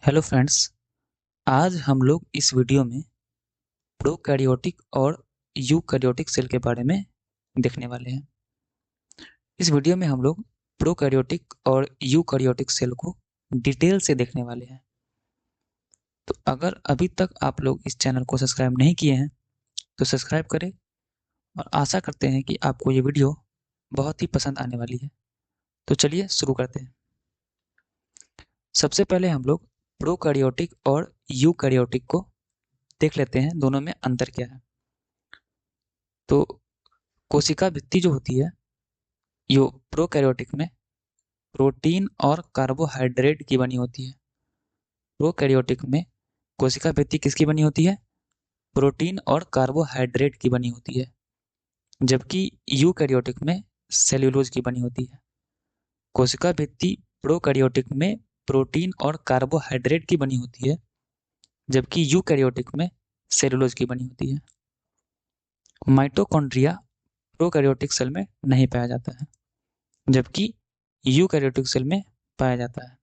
Hello friends. आज हम लोग इस वीडियो में प्रोकैरियोटिक और यूकैरियोटिक सेल के बारे में देखने वाले हैं। इस वीडियो में हम लोग प्रोकैरियोटिक और यूकैरियोटिक सेल को डिटेल से देखने वाले हैं। तो अगर अभी तक आप लोग इस चैनल को सब्सक्राइब नहीं किए हैं तो सब्सक्राइब करें और आशा करते हैं कि आपको ये वीडियो बहुत ही पसंद आने वाली है। तो चलिए शुरू करते हैं। सबसे पहले हम लोग प्रोकैरियोटिक और यूकैरियोटिक को देख लेते हैं, दोनों में अंतर क्या है। तो कोशिका भित्ति जो होती है यो प्रोकैरियोटिक में प्रोटीन और कार्बोहाइड्रेट की बनी होती है। प्रोकैरियोटिक में कोशिका भित्ति किसकी बनी होती है? प्रोटीन और कार्बोहाइड्रेट की बनी होती है। जबकि यूकैरियोटिक में सेल्यूलोज की बनी होती है। कोशिका भित्ति प्रोकैरियोटिक में प्रोटीन और कार्बोहाइड्रेट की बनी होती है, जबकि यूकैरियोटिक में सेल्यूलोज की बनी होती है। माइटोकॉन्ड्रिया प्रोकैरियोटिक सेल में नहीं पाया जाता है, जबकि यूकैरियोटिक सेल में पाया जाता है।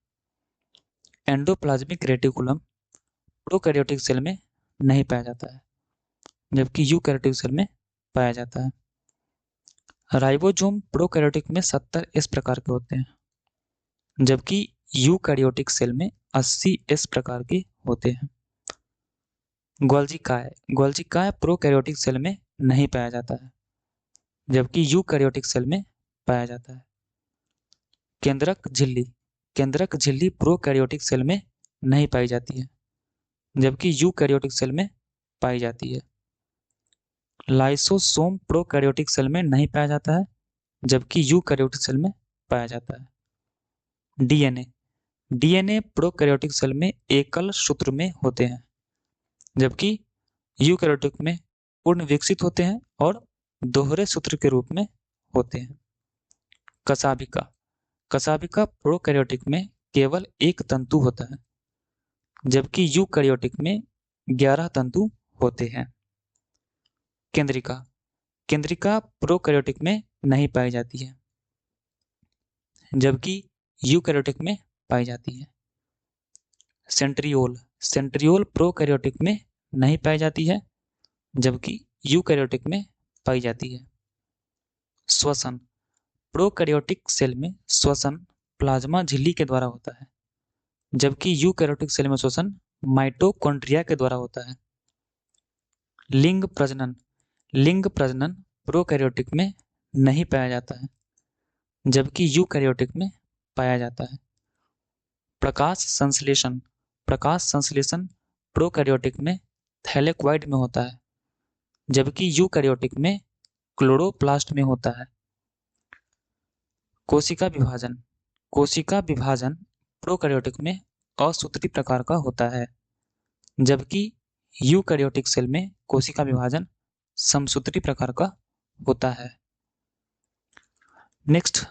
एंडोप्लाज्मिक रेटिकुलम प्रोकैरियोटिक सेल में नहीं पाया जाता है, जबकि यूकैरियोटिक सेल में पाया जाता है। राइबोसोम प्रोकैरियोटिक में 70 एस प्रकार के होते हैं, जबकि यूकैरियोटिक सेल में 80 एस प्रकार के होते हैं। गोल्जी काय प्रोकैरियोटिक सेल में नहीं पाया जाता है, जबकि यूकैरियोटिक सेल में पाया जाता है। केंद्रक झिल्ली प्रोकैरियोटिक सेल में नहीं पाई जाती है, जबकि यूकैरियोटिक सेल में पाई जाती है। लाइसोसोम प्रोकैरियोटिक सेल में नहीं पाया जाता है, जबकि यूकैरियोटिक सेल में पाया जाता है। डीएनए प्रोकैरियोटिक सेल में एकल सूत्र में होते हैं, जबकि यूकैरियोटिक में पूर्ण विकसित होते हैं और दोहरे सूत्र के रूप में होते हैं। कसाबिका प्रोकैरियोटिक में केवल एक तंतु होता है, जबकि यूकैरियोटिक में 11 तंतु होते हैं। केंद्रिका प्रोकैरियोटिक में नहीं पाई जाती है, जबकि यूकैरियोटिक में पाई जाती है। सेंट्रियोल प्रोकैरियोटिक में नहीं पाई जाती है, जबकि यूकैरियोटिक में पाई जाती है। श्वसन प्रोकैरियोटिक सेल में श्वसन प्लाज्मा झिल्ली के द्वारा होता है, जबकि यूकैरियोटिक सेल में श्वसन माइटोकॉन्ड्रिया के द्वारा होता है। लिंग प्रजनन प्रोकैरियोटिक में नहीं पाया जाता है, जबकि यूकैरियोटिक में पाया जाता है। प्रकाश संश्लेषण प्रोकैरियोटिक में थैलेक्वाइड में होता है, जबकि यूकैरियोटिक में क्लोरोप्लास्ट में होता है। कोशिका विभाजन प्रोकैरियोटिक में असूत्री प्रकार का होता है, जबकि यूकैरियोटिक सेल में कोशिका विभाजन समसूत्री प्रकार का होता है। नेक्स्ट,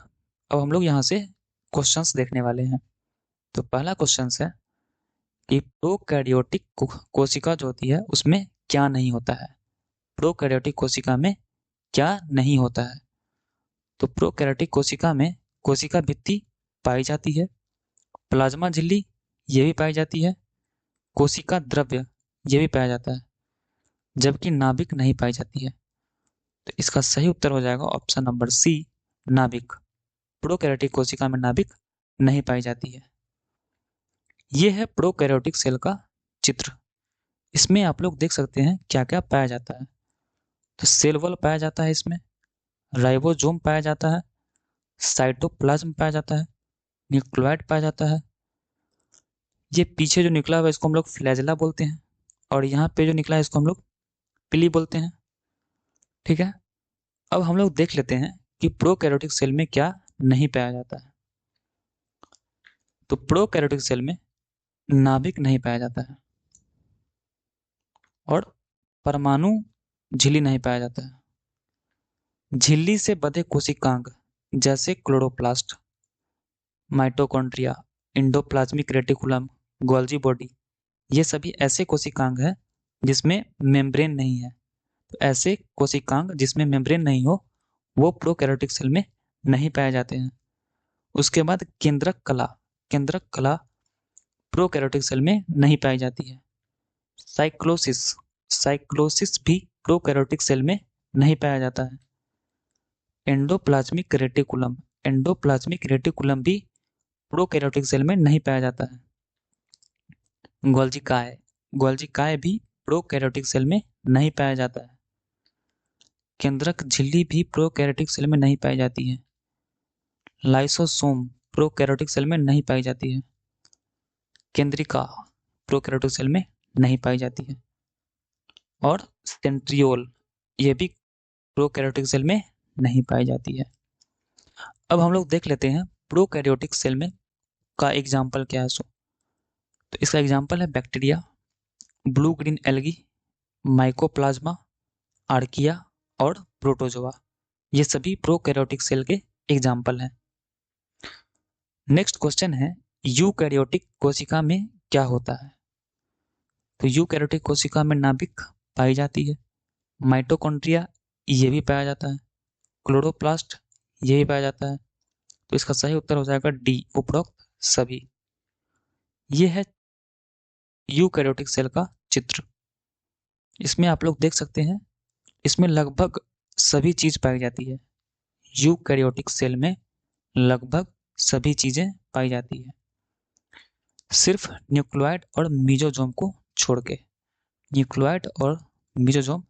अब हम लोग यहाँ से क्वेश्चंस देखने वाले हैं। तो पहला क्वेश्चन है कि प्रोकैरियोटिक कोशिका जो होती है उसमें क्या नहीं होता है। प्रोकैरियोटिक कोशिका में क्या नहीं होता है? तो प्रोकैरियोटिक कोशिका में कोशिका भित्ति पाई जाती है, प्लाज्मा झिल्ली ये भी पाई जाती है, कोशिका द्रव्य ये भी पाया जाता है, जबकि नाभिक नहीं पाई जाती है। तो इसका सही उत्तर हो जाएगा ऑप्शन नंबर सी, नाभिक। प्रोकैरियोटिक कोशिका में नाभिक नहीं पाई जाती है। यह है प्रोकैरियोटिक सेल का चित्र। इसमें आप लोग देख सकते हैं क्या क्या पाया जाता है। तो सेल वॉल पाया जाता है, इसमें राइबोसोम पाया जाता है, साइटोप्लाज्म पाया जाता है, न्यूक्लियोइड पाया जाता है। ये पीछे जो निकला हुआ इसको हम लोग फ्लैजेला बोलते हैं, और यहाँ पे जो निकला है इसको हम लोग पिली बोलते हैं। ठीक है, अब हम लोग देख लेते हैं कि प्रोकैरियोटिक सेल में क्या नहीं पाया जाता है। तो प्रोकैरियोटिक सेल में नाभिक नहीं पाया जाता है और परमाणु झिल्ली नहीं पाया जाता है। झिल्ली से बंधे कोशिकांग जैसे chloroplast, mitochondria, endoplasmic reticulum, Golgi body, ये सभी ऐसे कोशिकांग हैं जिसमें मेम्ब्रेन नहीं है। तो ऐसे कोशिकांग जिसमें मेम्ब्रेन नहीं हो वो प्रोकैरियोटिक सेल में नहीं पाए जाते हैं। उसके बाद केंद्रक कला प्रोकैरियोटिक सेल में नहीं पाई जाती है। साइक्लोसिस, साइक्लोसिस भी प्रोकैरियोटिक सेल में नहीं पाया जाता है। एंडोप्लाज्मिक रेटिकुलम, एंडोप्लाज्मिक रेटिकुलम भी प्रोकैरियोटिक सेल में नहीं पाया जाता है। गोल्जी काय, गोल्जी काय भी प्रोकैरियोटिक सेल में नहीं पाया जाता है। केंद्रक झिल्ली भी प्रोकैरियोटिक सेल में नहीं पाई जाती है। लाइसोसोम प्रोकैरियोटिक सेल में नहीं पाई जाती है। केंद्रिका प्रोकैरियोटिक सेल में नहीं पाई जाती है। और सेंट्रियोल ये भी प्रोकैरियोटिक सेल में नहीं पाई जाती है। अब हम लोग देख लेते हैं प्रोकैरियोटिक सेल में का एग्जाम्पल क्या है। तो इसका एग्जाम्पल है bacteria, blue green algae, mycoplasma, archaea और प्रोटोजोआ। ये सभी प्रोकैरियोटिक सेल के एग्जाम्पल हैं। नेक्स्ट क्वेश्चन है यूकैरियोटिक कोशिका में क्या होता है। तो यूकैरियोटिक कोशिका में नाभिक पाई जाती है, माइटोकॉन्ड्रिया ये भी पाया जाता है, क्लोरोप्लास्ट ये भी पाया जाता है। तो इसका सही उत्तर हो जाएगा डी, उपरोक्त सभी। ये है यूकैरियोटिक सेल का चित्र। इसमें आप लोग देख सकते हैं, इसमें लगभग सभी चीज पाई जाती है। यूकैरियोटिक सेल में लगभग सभी चीजें पाई जाती है, सिर्फ न्यूक्लियोइड और मीजोजोम को छोड़ के। न्यूक्लियोइड और मीजोजोम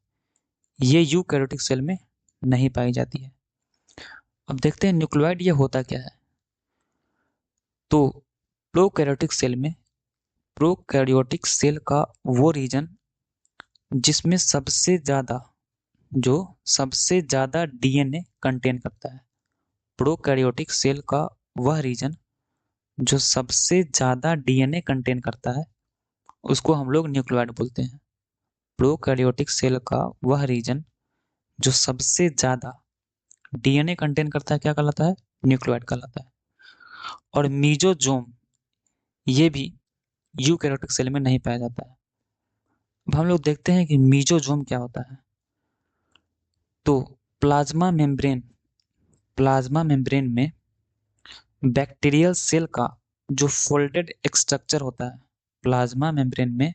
ये यूकैरियोटिक सेल में नहीं पाई जाती है। अब देखते हैं न्यूक्लियोइड ये होता क्या है। तो प्रोकैरियोटिक सेल में, प्रोकैरियोटिक सेल का वो रीजन जिसमें सबसे ज्यादा डीएनए कंटेन करता है। प्रोकैरियोटिक सेल का वह रीजन जो सबसे ज्यादा डीएनए कंटेन करता है उसको हम लोग न्यूक्लियोइड बोलते हैं। प्रोकैरियोटिक सेल का वह रीजन जो सबसे ज्यादा डीएनए कंटेन करता है क्या कहलाता है? न्यूक्लियोइड कहलाता है। और मीजोजोम ये भी यूकैरियोटिक सेल में नहीं पाया जाता है। अब हम लोग देखते हैं कि मीजोजोम क्या होता है। तो प्लाज्मा मेम्ब्रेन में बैक्टीरियल सेल का जो फोल्डेड स्ट्रक्चर होता है, प्लाज्मा मेम्ब्रेन में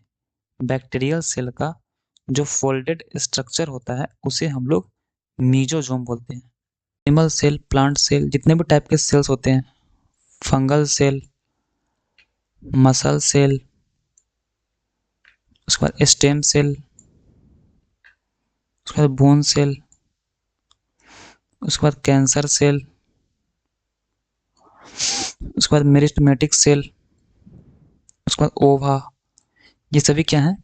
बैक्टीरियल सेल का जो फोल्डेड स्ट्रक्चर होता है उसे हम लोग मीजोजोम बोलते हैं। एनिमल सेल, प्लांट सेल, जितने भी टाइप के सेल्स होते हैं, फंगल सेल, मसल सेल, उसके बाद स्टेम सेल, उसके बाद बोन सेल, उसके बाद कैंसर सेल, उसके बाद मेरिस्टेमेटिक सेल, उसके बाद ओवा, ये सभी क्या हैं?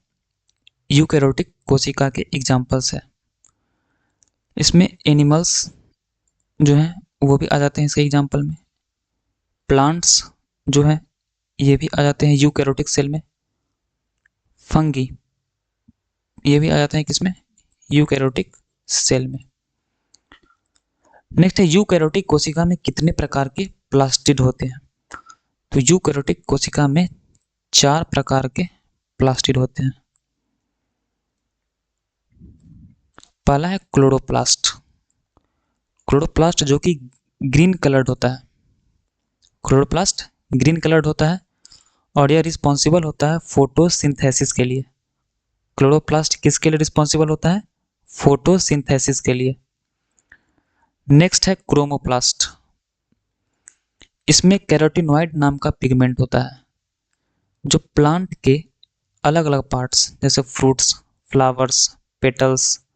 यूकैरियोटिक कोशिका के एग्जाम्पल्स है। इसमें एनिमल्स जो हैं वो भी आ जाते हैं इसके एग्जाम्पल में। प्लांट्स जो है ये भी आ जाते हैं यूकैरियोटिक सेल में। फंगी ये भी आ जाते हैं किसमें? यूकैरियोटिक सेल में। नेक्स्ट है यूकैरियोटिक कोशिका में कितने प्रकार के प्लास्टिड होते हैं। तो यूकैरियोटिक कोशिका में 4 प्रकार के प्लास्टिड होते हैं। पहला है क्लोरोप्लास्ट। क्लोरोप्लास्ट जो कि ग्रीन कलर्ड होता है। क्लोरोप्लास्ट ग्रीन कलर्ड होता है और यह रिस्पॉन्सिबल होता है फोटोसिंथेसिस के लिए। क्लोरोप्लास्ट किसके लिए रिस्पॉन्सिबल होता है? फोटोसिंथेसिस के लिए। नेक्स्ट है क्रोमोप्लास्ट। इसमें कैरोटिनॉइड नाम का पिगमेंट होता है जो प्लांट के अलग अलग पार्ट्स जैसे फ्रूट्स, फ्लावर्स, पेटल्स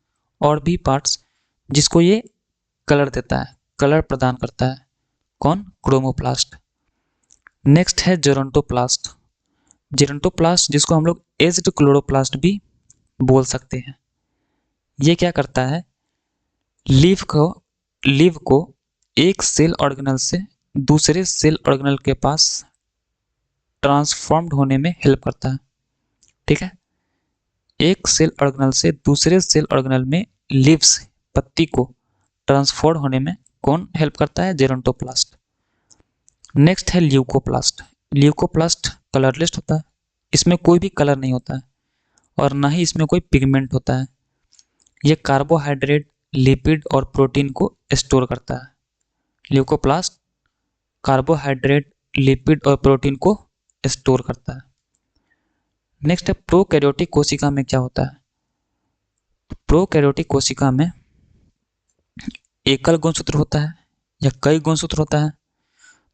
और भी पार्ट्स जिसको ये कलर देता है, कलर प्रदान करता है। कौन? क्रोमोप्लास्ट। नेक्स्ट है जेरोंटोप्लास्ट। जेरोंटोप्लास्ट जिसको हम लोग एज्ड क्लोरोप्लास्ट भी बोल सकते हैं। ये क्या करता है? लीफ को एक सेल ऑर्गेनल से दूसरे सेल ऑर्गेनल के पास ट्रांसफॉर्म्ड होने में हेल्प करता है। ठीक है, एक सेल ऑर्गेनल से दूसरे सेल ऑर्गेनल में लीव्स, पत्ती को ट्रांसफॉर्म होने में कौन हेल्प करता है? जेरोंटोप्लास्ट। नेक्स्ट है ल्यूकोप्लास्ट। ल्यूकोप्लास्ट कलरलेस होता है, इसमें कोई भी कलर नहीं होता है और ना ही इसमें कोई पिगमेंट होता है। ये कार्बोहाइड्रेट, लिपिड और प्रोटीन को स्टोर करता है। ल्यूकोप्लास्ट कार्बोहाइड्रेट, लिपिड और प्रोटीन को स्टोर करता है। नेक्स्ट है प्रोकैरियोटिक कोशिका में क्या होता है। प्रोकैरियोटिक कोशिका में एकल गुणसूत्र होता है या कई गुणसूत्र होता है।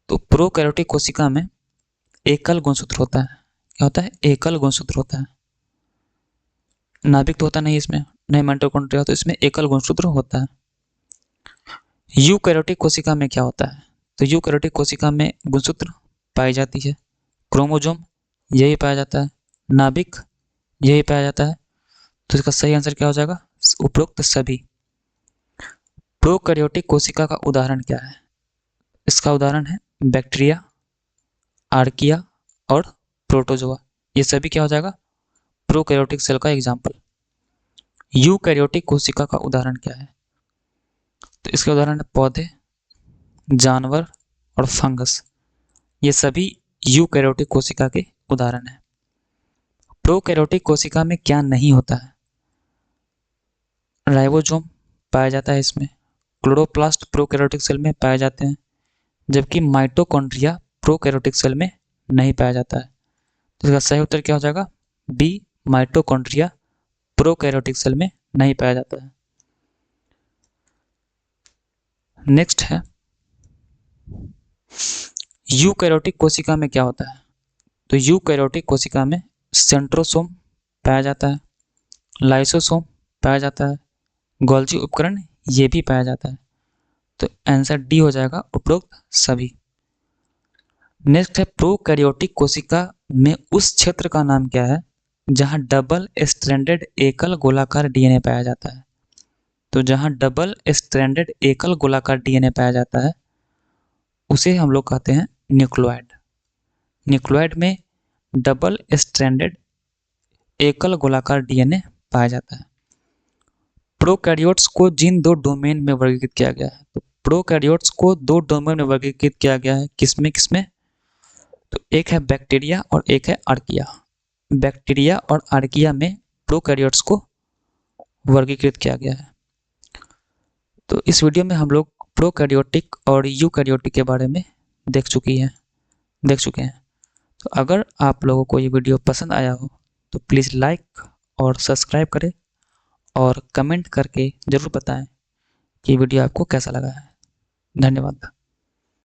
तो प्रोकैरियोटिक कोशिका में एकल गुणसूत्र होता है। क्या होता है? एकल गुणसूत्र होता है। नाभिक तो होता नहीं इसमें, नहीं माइटोकॉन्ड्रिया, तो इसमें एकल गुणसूत्र होता है। यूकैरियोटिक कोशिका में क्या होता है? तो यूकैरियोटिक कोशिका में गुणसूत्र पाई जाती है, क्रोमोसोम यही पाया जाता है, नाभिक यही पाया जाता है। तो इसका सही आंसर क्या हो जाएगा? उपरोक्त सभी। प्रोकैरियोटिक कोशिका का उदाहरण क्या है? इसका उदाहरण है बैक्टीरिया, आर्किया और प्रोटोजोआ। ये सभी क्या हो जाएगा? प्रोकैरियोटिक सेल का एग्जाम्पल। यूकैरियोटिक कोशिका का उदाहरण क्या है? तो इसके उदाहरण है पौधे, जानवर और फंगस। ये सभी यूकैरियोटिक कोशिका के उदाहरण हैं। प्रोकैरियोटिक कोशिका में क्या नहीं होता है? राइबोसोम पाया जाता है इसमें, क्लोरोप्लास्ट प्रोकैरियोटिक सेल में पाए जाते हैं, जबकि माइटोकॉन्ड्रिया प्रोकैरियोटिक सेल में नहीं पाया जाता है। तो इसका सही उत्तर क्या हो जाएगा? बी, माइटोकॉन्ड्रिया प्रोकैरियोटिक सेल में नहीं पाया जाता है। नेक्स्ट है यूकैरियोटिक कोशिका में क्या होता है? तो यूकैरियोटिक कोशिका में सेंट्रोसोम पाया जाता है, लाइसोसोम पाया जाता है, गोल्जी उपकरण ये भी पाया जाता है। तो आंसर डी हो जाएगा, उपरोक्त सभी। नेक्स्ट है प्रोकैरियोटिक कोशिका में उस क्षेत्र का नाम क्या है जहां डबल स्ट्रैंडेड एकल गोलाकार डीएनए पाया जाता है? तो जहां डबल स्ट्रैंडेड एकल गोलाकार डीएनए पाया जाता है उसे हम लोग कहते हैं न्यूक्लियोइड। न्यूक्लियोइड में डबल स्ट्रैंडेड एकल गोलाकार डीएनए पाया जाता है। प्रोकैरियोट्स को जिन दो डोमेन में वर्गीकृत किया गया है, तो प्रोकैरियोट्स को दो डोमेन में वर्गीकृत किया गया है। किसमें किसमें? तो एक है बैक्टीरिया और एक है आर्किया। बैक्टीरिया और आर्किया में प्रोकैरियोट्स को वर्गीकृत किया गया है। तो इस वीडियो में हम लोग प्रोकैरियोटिक और यूकैरियोटिक के बारे में देख चुके हैं। तो अगर आप लोगों को ये वीडियो पसंद आया हो तो प्लीज़ लाइक और सब्सक्राइब करें और कमेंट करके ज़रूर बताएं कि वीडियो आपको कैसा लगा है। धन्यवाद।